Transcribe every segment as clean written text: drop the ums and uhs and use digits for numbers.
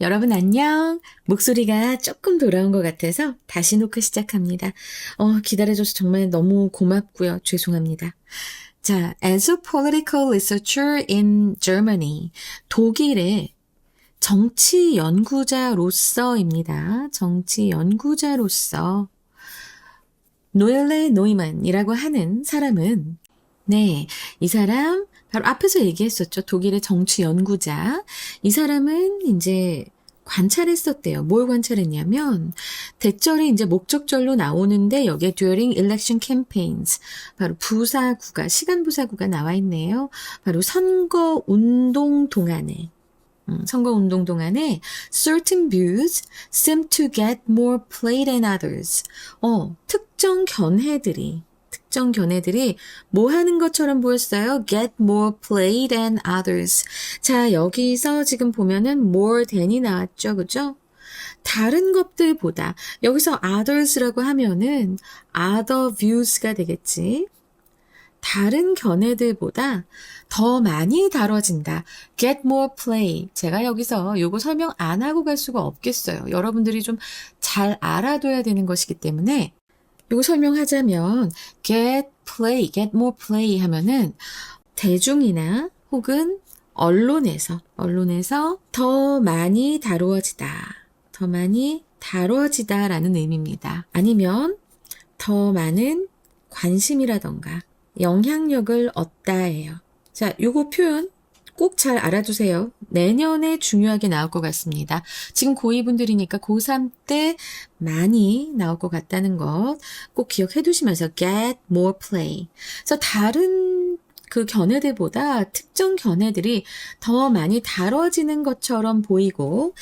여러분 안녕. 목소리가 조금 돌아온 것 같아서 다시 녹화 시작합니다. 기다려줘서 정말 너무 고맙고요. 죄송합니다. 자, as a political researcher in Germany, 독일의 정치 연구자로서입니다. 정치 연구자로서 노엘레 노이만이라고 하는 사람은 네, 이 사람 바로 앞에서 얘기했었죠. 독일의 정치 연구자. 이 사람은 이제 관찰했었대요. 뭘 관찰했냐면 대절이 이제 목적절로 나오는데 여기에 during election campaigns 바로 부사구가 시간 부사구가 나와 있네요. 바로 선거 운동 동안에 certain views seem to get more play than others. 특정 견해들이 뭐 하는 것처럼 보였어요? Get more play than others. 자, 여기서 지금 보면은 more than이 나왔죠. 그죠? 다른 것들보다 여기서 others라고 하면은 other views가 되겠지. 다른 견해들보다 더 많이 다뤄진다. Get more play. 제가 여기서 요거 설명 안 하고 갈 수가 없겠어요. 여러분들이 좀 잘 알아둬야 되는 것이기 때문에 요거 설명하자면 get more play 하면은 대중이나 혹은 언론에서 더 많이 다루어지다라는 의미입니다. 아니면 더 많은 관심이라던가 영향력을 얻다예요. 자, 요거 표현 꼭 잘 알아두세요. 내년에 중요하게 나올 것 같습니다. 지금 고2 분들이니까 고3 때 많이 나올 것 같다는 것 꼭 기억해 두시면서 get more play. 그래서 다른 그 견해들보다 특정 견해들이 더 많이 다뤄지는 것처럼 보이고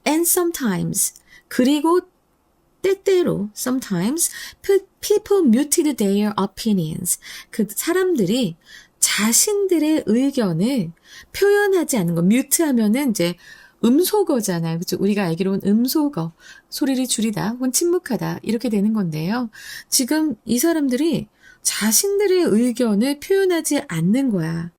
and sometimes 그리고 때때로 sometimes people muted their opinions. 그 사람들이 자신들의 의견을 표현하지 않는 거. 뮤트 하면은 이제 음소거잖아요. 그렇죠? 우리가 알기로는 음소거. 소리를 줄이다 혹은 침묵하다 이렇게 되는 건데요. 지금 이 사람들이 자신들의 의견을 표현하지 않는 거야.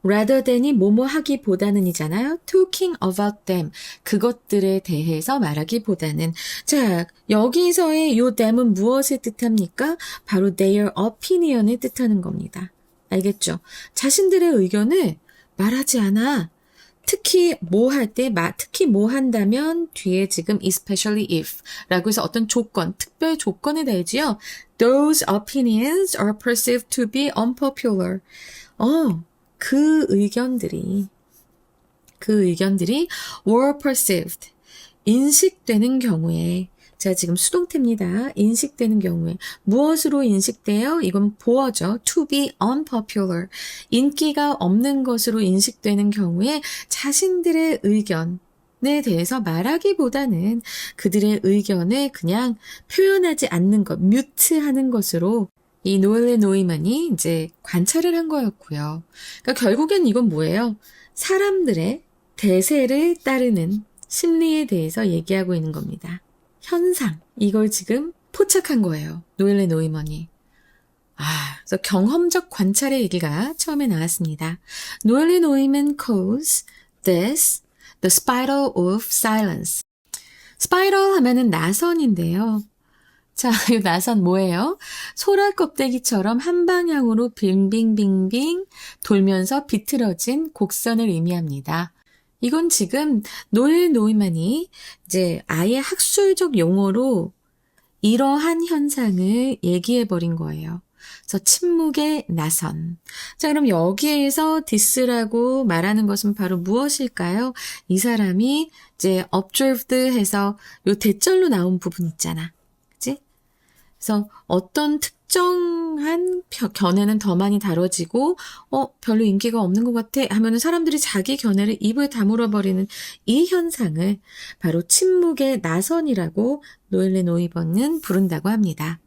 rather than이 뭐뭐 하기보다는 이잖아요. talking about them. 그것들에 대해서 말하기보다는. 자, 여기서의 요 them은 무엇을 뜻합니까? 바로 their opinion을 뜻하는 겁니다. 알겠죠? 자신들의 의견을 말하지 않아. 특히 뭐 한다면 뒤에 지금 especially if 라고 해서 어떤 조건, 특별 조건을 달지요. Those opinions are perceived to be unpopular. 그 의견들이 were perceived, 인식되는 경우에 자, 지금 수동태입니다. 인식되는 경우에 무엇으로 인식돼요? 이건 보어죠. To be unpopular, 인기가 없는 것으로 인식되는 경우에 자신들의 의견에 대해서 말하기보다는 그들의 의견을 그냥 표현하지 않는 것, 뮤트하는 것으로 이 노엘레 노이만이 이제 관찰을 한 거였고요. 그러니까 결국엔 이건 뭐예요? 사람들의 대세를 따르는 심리에 대해서 얘기하고 있는 겁니다. 현상, 이걸 지금 포착한 거예요. 노엘레 노이만이. 그래서 경험적 관찰의 얘기가 처음에 나왔습니다. 노엘레 노이만 calls this the spiral of silence. 스파이럴 하면은 나선인데요. 자, 이 나선 뭐예요? 소라 껍데기처럼 한 방향으로 빙빙빙빙 돌면서 비틀어진 곡선을 의미합니다. 이건 지금 노엘 노이만이 이제 아예 학술적 용어로 이러한 현상을 얘기해버린 거예요. 그래서 침묵의 나선. 자, 그럼 여기에서 디스라고 말하는 것은 바로 무엇일까요? 이 사람이 이제 observed 해서 요 대절로 나온 부분 있잖아. 그치? 그래서 어떤 특정한 견해는 더 많이 다뤄지고 별로 인기가 없는 것 같아 하면은 사람들이 자기 견해를 입을 다물어 버리는 이 현상을 바로 침묵의 나선이라고 노엘레 노이번은 부른다고 합니다.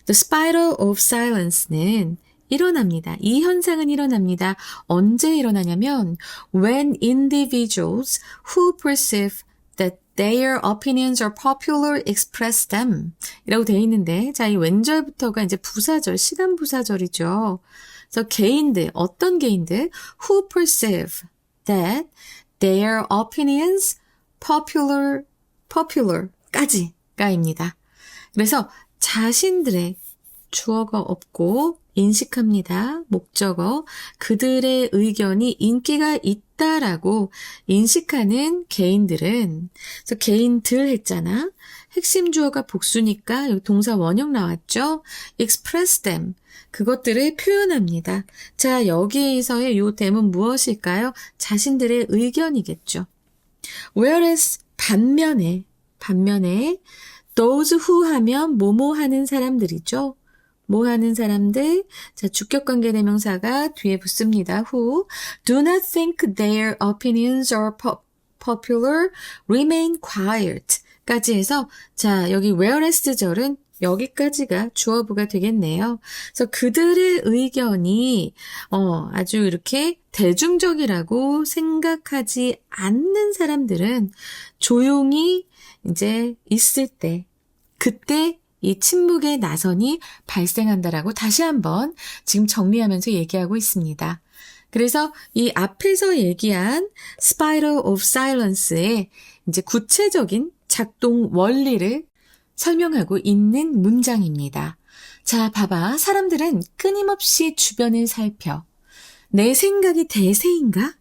The spiral of silence는 일어납니다. 이 현상은 일어납니다. 언제 일어나냐면 when individuals who perceive that their opinions are popular express them 이라고 되어 있는데 자, 이 왼절부터가 이제 부사절, 시간 부사절이죠. 그래서 개인들, 어떤 개인들 who perceive that their opinions popular까지가입니다. 그래서 자신들의 주어가 없고 인식합니다. 목적어. 그들의 의견이 인기가 있다라고 인식하는 개인들은, 그래서 개인들 했잖아. 핵심 주어가 복수니까 여기 동사 원형 나왔죠? express them. 그것들을 표현합니다. 자, 여기에서의 요 them은 무엇일까요? 자신들의 의견이겠죠. whereas 반면에 those who 하면 뭐뭐 하는 사람들이죠. 뭐 하는 사람들? 자, 주격관계 대명사가 뒤에 붙습니다. who do not think their opinions are popular, remain quiet 까지 해서, 자, 여기 whereas 절은 여기까지가 주어부가 되겠네요. 그래서 그들의 의견이 아주 이렇게 대중적이라고 생각하지 않는 사람들은 조용히 이제 있을 때, 그때 이 침묵의 나선이 발생한다라고 다시 한번 지금 정리하면서 얘기하고 있습니다. 그래서 이 앞에서 얘기한 Spiral of Silence의 이제 구체적인 작동 원리를 설명하고 있는 문장입니다. 자, 봐봐. 사람들은 끊임없이 주변을 살펴. 내 생각이 대세인가?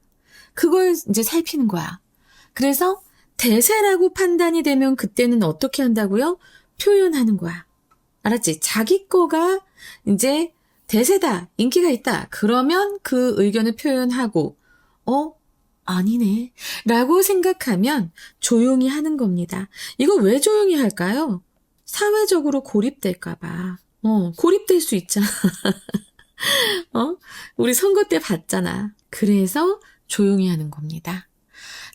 그걸 이제 살피는 거야. 그래서 대세라고 판단이 되면 그때는 어떻게 한다고요? 표현하는 거야. 알았지? 자기 거가 이제 대세다, 인기가 있다. 그러면 그 의견을 표현하고, 아니네. 라고 생각하면 조용히 하는 겁니다. 이거 왜 조용히 할까요? 사회적으로 고립될까봐. 고립될 수 있잖아. 우리 선거 때 봤잖아. 그래서 조용히 하는 겁니다.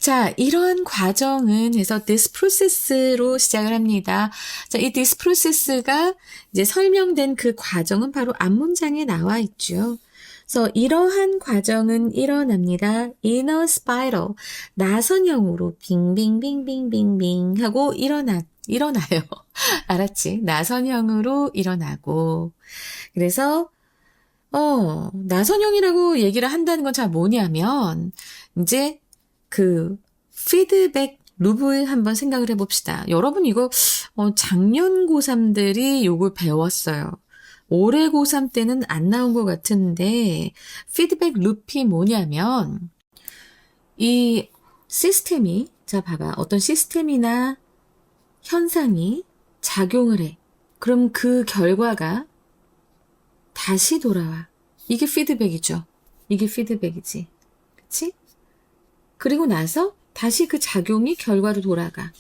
자, 이러한 과정은 해서 this process로 시작을 합니다. 자, 이 this process가 이제 설명된 그 과정은 바로 앞문장에 나와 있죠. 그래서 이러한 과정은 일어납니다. in a spiral. 나선형으로 빙빙빙빙빙빙 하고 일어나요. 알았지? 나선형으로 일어나고. 그래서 나선형이라고 얘기를 한다는 건 잘 뭐냐면 이제 그 피드백 룹을 한번 생각을 해봅시다. 여러분 이거 작년 고3들이 요걸 배웠어요. 올해 고3 때는 안 나온 것 같은데 피드백 룹이 뭐냐면 이 시스템이, 자 봐봐, 어떤 시스템이나 현상이 작용을 해. 그럼 그 결과가 다시 돌아와. 이게 피드백이죠. 이게 피드백이지. 그치? 그리고 나서 다시 그 작용이 결과로 돌아가.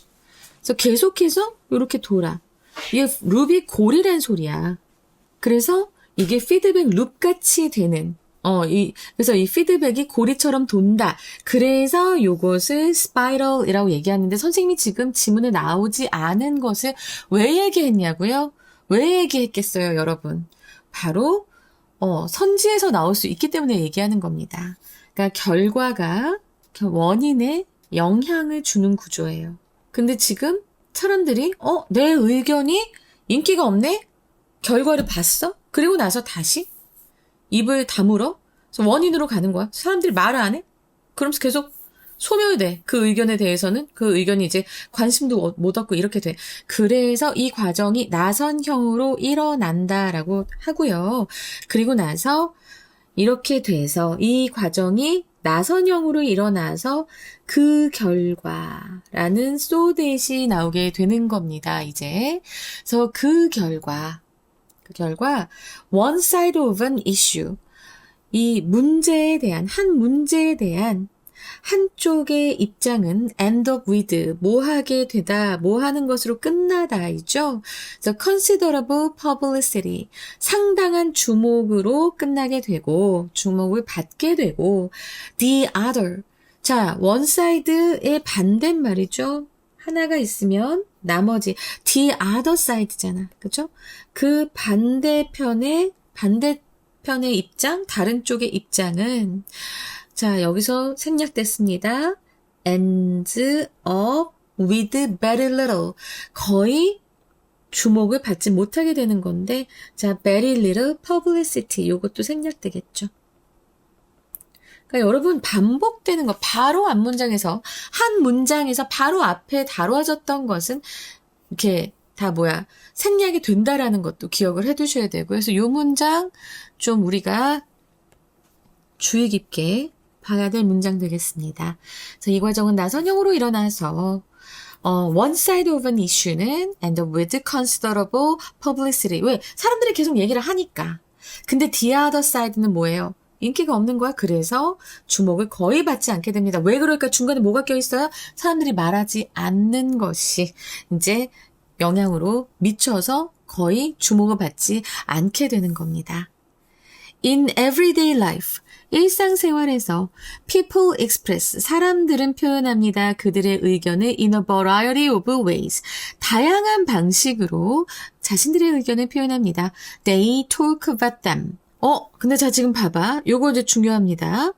그래서 계속해서 이렇게 돌아. 이게 룹이 고리란 소리야. 그래서 이게 피드백 룹같이 되는, 그래서 이 피드백이 고리처럼 돈다. 그래서 요것을 스파이럴이라고 얘기하는데 선생님이 지금 지문에 나오지 않은 것을 왜 얘기했냐고요? 왜 얘기했겠어요, 여러분? 바로, 선지에서 나올 수 있기 때문에 얘기하는 겁니다. 그러니까 결과가 원인에 영향을 주는 구조예요. 근데 지금 사람들이 내 의견이 인기가 없네? 결과를 봤어? 그리고 나서 다시 입을 다물어? 그래서 원인으로 가는 거야. 사람들이 말 안 해? 그러면서 계속 소멸돼. 그 의견에 대해서는 그 의견이 이제 관심도 못 얻고 이렇게 돼. 그래서 이 과정이 나선형으로 일어난다라고 하고요. 그리고 나서 이렇게 돼서 이 과정이 나선형으로 일어나서 그 결과라는 소댓이 나오게 되는 겁니다, 이제. 그래서 그 결과, one side of an issue. 이 문제에 대한, 한 문제에 대한 한쪽의 입장은 end up with, 뭐 하게 되다, 뭐 하는 것으로 끝나다, 이죠? 그래서 considerable publicity, 상당한 주목으로 끝나게 되고, 주목을 받게 되고, the other, 자, one side의 반대말이죠? 하나가 있으면 나머지, the other side잖아, 그죠? 그 반대편의 입장, 다른 쪽의 입장은, 자, 여기서 생략됐습니다. ends up with very little. 거의 주목을 받지 못하게 되는 건데, 자, very little publicity. 요것도 생략되겠죠. 그러니까 여러분 반복되는 거 바로 앞 문장에서 한 문장에서 바로 앞에 다뤄졌던 것은 이렇게 다 생략이 된다라는 것도 기억을 해두셔야 되고 그래서 이 문장 좀 우리가 주의 깊게 봐야 될 문장 되겠습니다. 그래서 이 과정은 나선형으로 일어나서 one side of an issue는 and with considerable publicity. 왜? 사람들이 계속 얘기를 하니까. 근데 the other side는 뭐예요? 인기가 없는 거야. 그래서 주목을 거의 받지 않게 됩니다. 왜 그럴까? 중간에 뭐가 껴있어요? 사람들이 말하지 않는 것이 이제 영향으로 미쳐서 거의 주목을 받지 않게 되는 겁니다. In everyday life, 일상생활에서 people express, 사람들은 표현합니다. 그들의 의견을 in a variety of ways, 다양한 방식으로 자신들의 의견을 표현합니다. They talk about them. 근데 자 지금 봐봐. 요거 이제 중요합니다.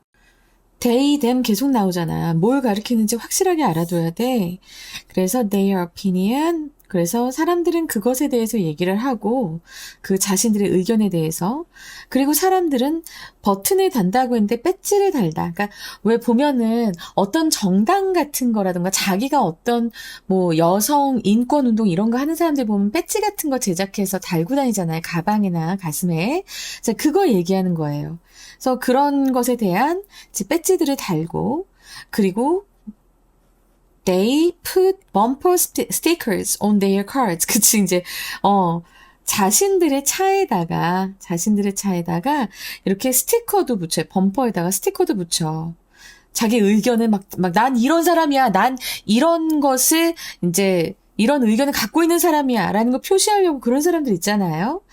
they, them 계속 나오잖아. 뭘 가리키는지 확실하게 알아둬야 돼. 그래서 their opinion, 그래서 사람들은 그것에 대해서 얘기를 하고 그 자신들의 의견에 대해서 그리고 사람들은 버튼을 단다고 했는데 배지를 달다. 그러니까 왜 보면은 어떤 정당 같은 거라든가 자기가 어떤 여성 인권 운동 이런 거 하는 사람들 보면 배지 같은 거 제작해서 달고 다니잖아요. 가방이나 가슴에. 그래서 그거 얘기하는 거예요. 그래서 그런 것에 대한 배지들을 달고 그리고 They put bumper stickers on their cars. 그치, 이제, 자신들의 차에다가 이렇게 스티커도 붙여요. 범퍼에다가 스티커도 붙여. 자기 의견을 난 이런 사람이야. 난 이런 것을 이제, 이런 의견을 갖고 있는 사람이야. 라는 거 표시하려고 그런 사람들 있잖아요.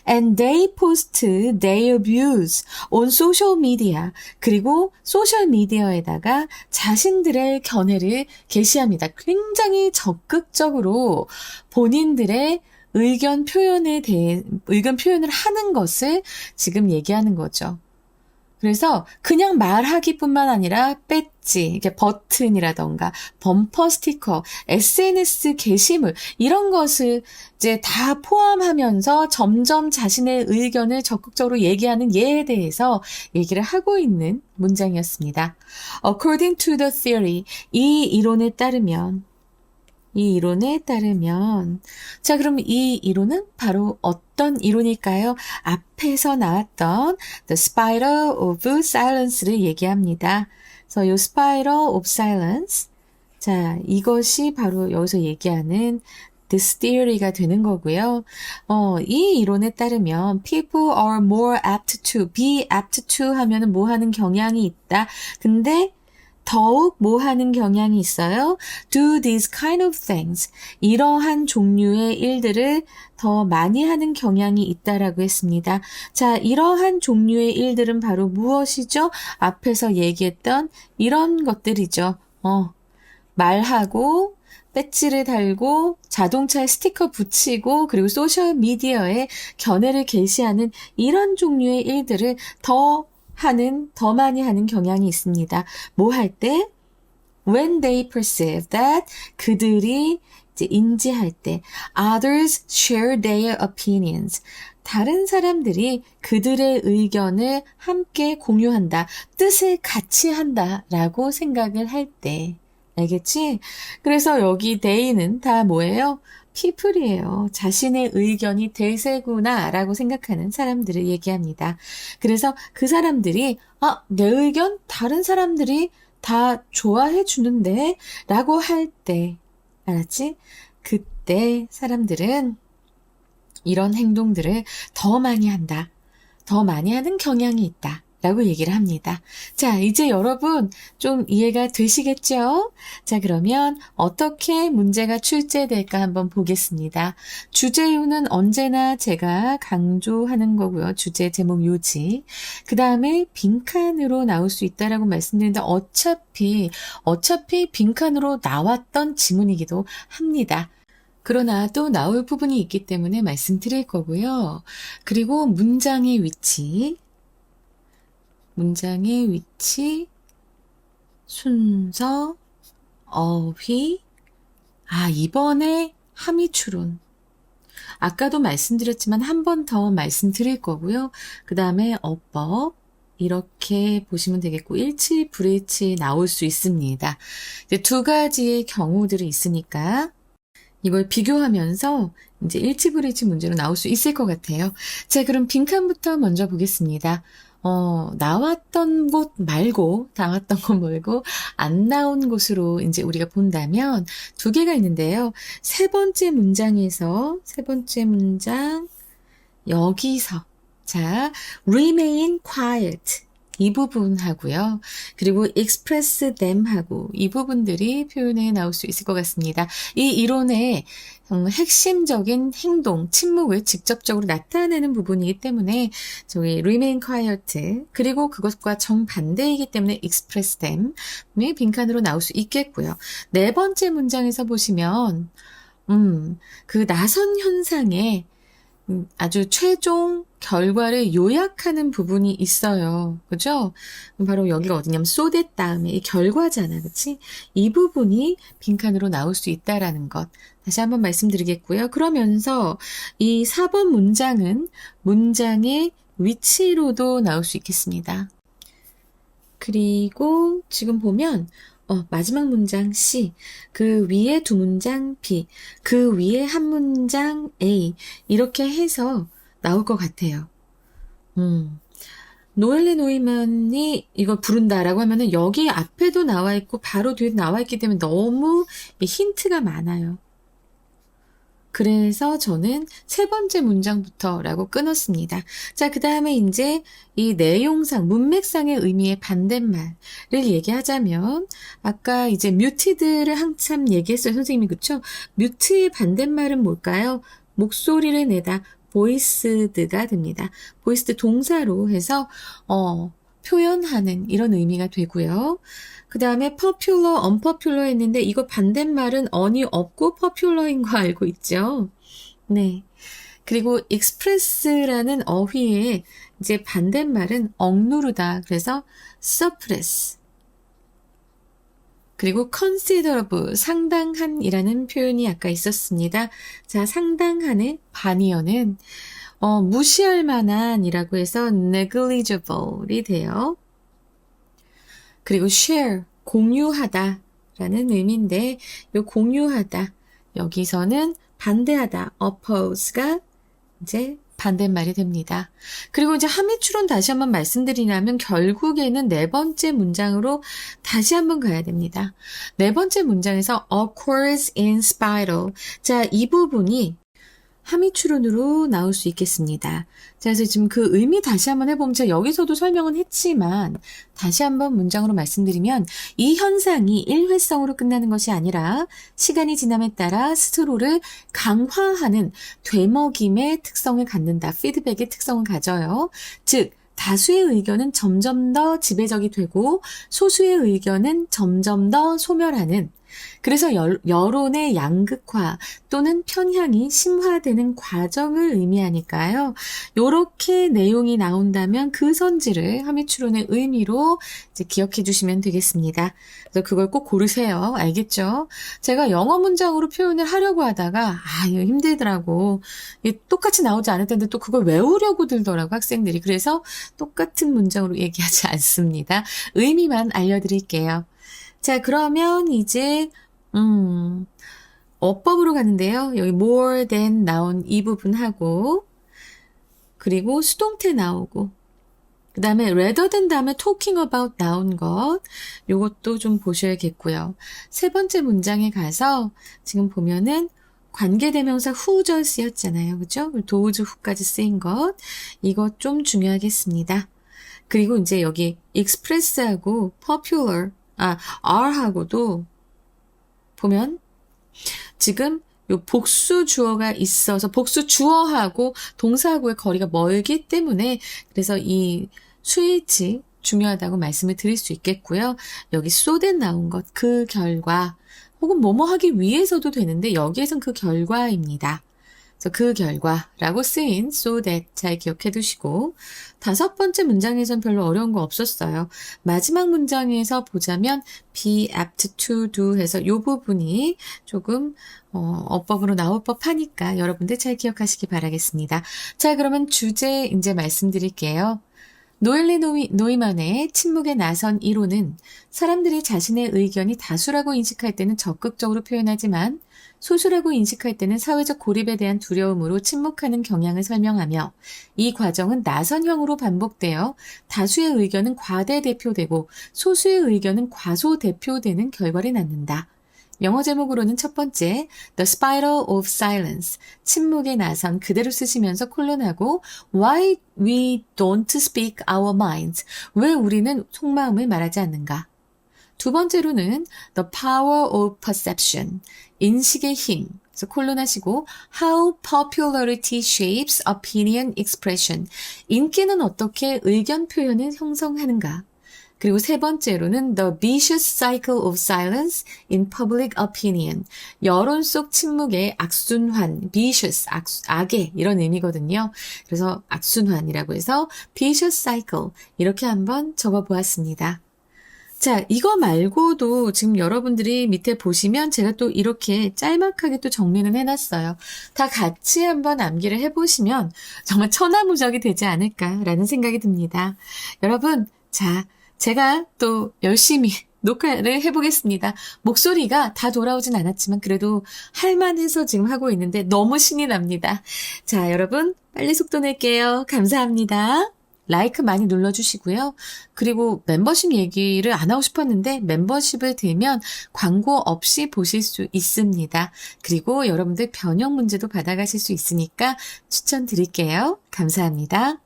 And they post their views on social media. 그리고 소셜미디어에다가 자신들의 견해를 게시합니다. 굉장히 적극적으로 본인들의 의견 표현을 하는 것을 지금 얘기하는 거죠. 그래서 그냥 말하기뿐만 아니라 배지, 이게 버튼이라던가 범퍼 스티커, SNS 게시물 이런 것을 이제 다 포함하면서 점점 자신의 의견을 적극적으로 얘기하는 예에 대해서 얘기를 하고 있는 문장이었습니다. According to the theory, 이 이론에 따르면 자, 그럼 이 이론은 바로 어떤 이론일까요? 앞에서 나왔던 The Spiral of Silence를 얘기합니다. 그래서 이 Spiral of Silence, 자, 이것이 바로 여기서 얘기하는 this theory가 되는 거고요. 이 이론에 따르면 people are more apt to, be apt to 하면은 뭐 하는 경향이 있다. 근데 더욱 뭐 하는 경향이 있어요? Do these kind of things. 이러한 종류의 일들을 더 많이 하는 경향이 있다라고 했습니다. 자, 이러한 종류의 일들은 바로 무엇이죠? 앞에서 얘기했던 이런 것들이죠. 말하고 배지를 달고 자동차에 스티커 붙이고 그리고 소셜미디어에 견해를 게시하는 이런 종류의 일들을 더 많이 하는 경향이 있습니다. 뭐 할 때? When they perceive that, 그들이 이제 인지할 때, others share their opinions. 다른 사람들이 그들의 의견을 함께 공유한다. 뜻을 같이 한다라고 생각을 할 때. 알겠지? 그래서 여기 they는 다 뭐예요? people이에요. 자신의 의견이 대세구나 라고 생각하는 사람들을 얘기합니다. 그래서 그 사람들이 내 의견 다른 사람들이 다 좋아해 주는데 라고 할 때, 알았지? 그때 사람들은 이런 행동들을 더 많이 한다. 더 많이 하는 경향이 있다. 라고 얘기를 합니다. 자, 이제 여러분 좀 이해가 되시겠죠? 자, 그러면 어떻게 문제가 출제될까 한번 보겠습니다. 주제요는 언제나 제가 강조하는 거고요. 주제 제목 요지. 그 다음에 빈칸으로 나올 수 있다라고 말씀드렸는데 어차피 빈칸으로 나왔던 지문이기도 합니다. 그러나 또 나올 부분이 있기 때문에 말씀드릴 거고요. 그리고 문장의 위치, 순서, 어휘, 이번에 함의추론. 아까도 말씀드렸지만 한 번 더 말씀드릴 거고요. 그 다음에 어법, 이렇게 보시면 되겠고 일치, 불일치 나올 수 있습니다. 이제 두 가지의 경우들이 있으니까 이걸 비교하면서 이제 일치, 불일치 문제로 나올 수 있을 것 같아요. 자, 그럼 빈칸부터 먼저 보겠습니다. 나왔던 곳 말고, 안 나온 곳으로 이제 우리가 본다면 두 개가 있는데요. 세 번째 문장, 여기서. 자, remain quiet. 이 부분하고요. 그리고 express them 하고 이 부분들이 표현에 나올 수 있을 것 같습니다. 이 이론의 핵심적인 행동, 침묵을 직접적으로 나타내는 부분이기 때문에 저기 remain quiet 그리고 그것과 정반대이기 때문에 express them이 빈칸으로 나올 수 있겠고요. 네 번째 문장에서 보시면 그 나선 현상에 아주 최종 결과를 요약하는 부분이 있어요. 그죠? 바로 여기가 어디냐면 so that 다음에 이 결과잖아. 그치? 이 부분이 빈칸으로 나올 수 있다라는 것. 다시 한번 말씀드리겠고요. 그러면서 이 4번 문장은 문장의 위치로도 나올 수 있겠습니다. 그리고 지금 보면 마지막 문장 C, 그 위에 두 문장 B, 그 위에 한 문장 A 이렇게 해서 나올 것 같아요. 노엘레 노이만이 이걸 부른다라고 하면은 여기 앞에도 나와 있고 바로 뒤에도 나와 있기 때문에 너무 힌트가 많아요. 그래서 저는 세 번째 문장부터라고 끊었습니다. 자, 그 다음에 이제 이 내용상, 문맥상의 의미의 반대말을 얘기하자면, 아까 이제 뮤티드를 한참 얘기했어요, 선생님이. 그쵸? 뮤트의 반대말은 뭘까요? 목소리를 내다, 보이스드가 됩니다. 보이스드 동사로 해서, 표현하는 이런 의미가 되고요. 그 다음에 popular, unpopular 했는데 이거 반대말은 on이 없고 popular인 거 알고 있죠? 네. 그리고 express라는 어휘의 이제 반대말은 억누르다. 그래서 suppress. 그리고 considerable, 상당한이라는 표현이 아까 있었습니다. 자, 상당한의 반이어는 무시할 만한이라고 해서 negligible이 돼요. 그리고 share, 공유하다 라는 의미인데 이 공유하다, 여기서는 반대하다, oppose가 이제 반대말이 됩니다. 그리고 이제 함의추론 다시 한번 말씀드리냐면 결국에는 네 번째 문장으로 다시 한번 가야 됩니다. 네 번째 문장에서 occurs in spiral. 자, 이 부분이 함의추론으로 나올 수 있겠습니다. 자, 그래서 지금 그 의미 다시 한번 해보면 제가 여기서도 설명은 했지만 다시 한번 문장으로 말씀드리면 이 현상이 일회성으로 끝나는 것이 아니라 시간이 지남에 따라 스스로를 강화하는 되먹임의 특성을 갖는다. 피드백의 특성을 가져요. 즉 다수의 의견은 점점 더 지배적이 되고 소수의 의견은 점점 더 소멸하는, 그래서 여론의 양극화 또는 편향이 심화되는 과정을 의미하니까요. 요렇게 내용이 나온다면 그 선지를 함의추론의 의미로 이제 기억해 주시면 되겠습니다. 그래서 그걸 꼭 고르세요. 알겠죠? 제가 영어 문장으로 표현을 하려고 하다가 이거 힘들더라고. 이게 똑같이 나오지 않을 텐데 또 그걸 외우려고 들더라고, 학생들이. 그래서 똑같은 문장으로 얘기하지 않습니다. 의미만 알려드릴게요. 자, 그러면 이제 어법으로 가는데요. 여기 more than 나온 이 부분하고, 그리고 수동태 나오고, 그 다음에 rather than 다음에 talking about 나온 것, 요것도 좀 보셔야겠고요. 세 번째 문장에 가서 지금 보면은 관계대명사 who절 쓰였잖아요. 그죠? 도우즈 who까지 쓰인 것, 이것 좀 중요하겠습니다. 그리고 이제 여기 express하고 popular, R하고도 보면 지금 요 복수 주어가 있어서 복수 주어하고 동사하고의 거리가 멀기 때문에 그래서 이 수일치 중요하다고 말씀을 드릴 수 있겠고요. 여기 so that 나온 것, 그 결과 혹은 뭐뭐 하기 위해서도 되는데 여기에선 그 결과입니다. 그래서 그 결과라고 쓰인 so that 잘 기억해 두시고, 다섯 번째 문장에선 별로 어려운 거 없었어요. 마지막 문장에서 보자면 be apt to do 해서 이 부분이 조금 어법으로 나올 법하니까 여러분들 잘 기억하시기 바라겠습니다. 자, 그러면 주제 이제 말씀드릴게요. 노이만의 침묵에 나선 이론은 사람들이 자신의 의견이 다수라고 인식할 때는 적극적으로 표현하지만 소수라고 인식할 때는 사회적 고립에 대한 두려움으로 침묵하는 경향을 설명하며 이 과정은 나선형으로 반복되어 다수의 의견은 과대대표되고 소수의 의견은 과소대표되는 결과를 낳는다. 영어 제목으로는 첫 번째, The Spiral of Silence, 침묵에 나선 그대로 쓰시면서 콜론하고 Why we don't speak our minds, 왜 우리는 속마음을 말하지 않는가. 두 번째로는 The Power of Perception, 인식의 힘, 그래서 콜론하시고 How popularity shapes opinion expression, 인기는 어떻게 의견 표현을 형성하는가. 그리고 세 번째로는 The Vicious Cycle of Silence in Public Opinion. 여론 속 침묵의 악순환, vicious, 악의 이런 의미거든요. 그래서 악순환이라고 해서 Vicious Cycle 이렇게 한번 적어보았습니다. 자, 이거 말고도 지금 여러분들이 밑에 보시면 제가 또 이렇게 짤막하게 또 정리는 해놨어요. 다 같이 한번 암기를 해보시면 정말 천하무적이 되지 않을까라는 생각이 듭니다. 여러분, 자, 제가 또 열심히 녹화를 해보겠습니다. 목소리가 다 돌아오진 않았지만 그래도 할만해서 지금 하고 있는데 너무 신이 납니다. 자, 여러분 빨리 속도 낼게요. 감사합니다. 라이크 많이 눌러주시고요. 그리고 멤버십 얘기를 안 하고 싶었는데 멤버십을 들면 광고 없이 보실 수 있습니다. 그리고 여러분들 변형 문제도 받아가실 수 있으니까 추천드릴게요. 감사합니다.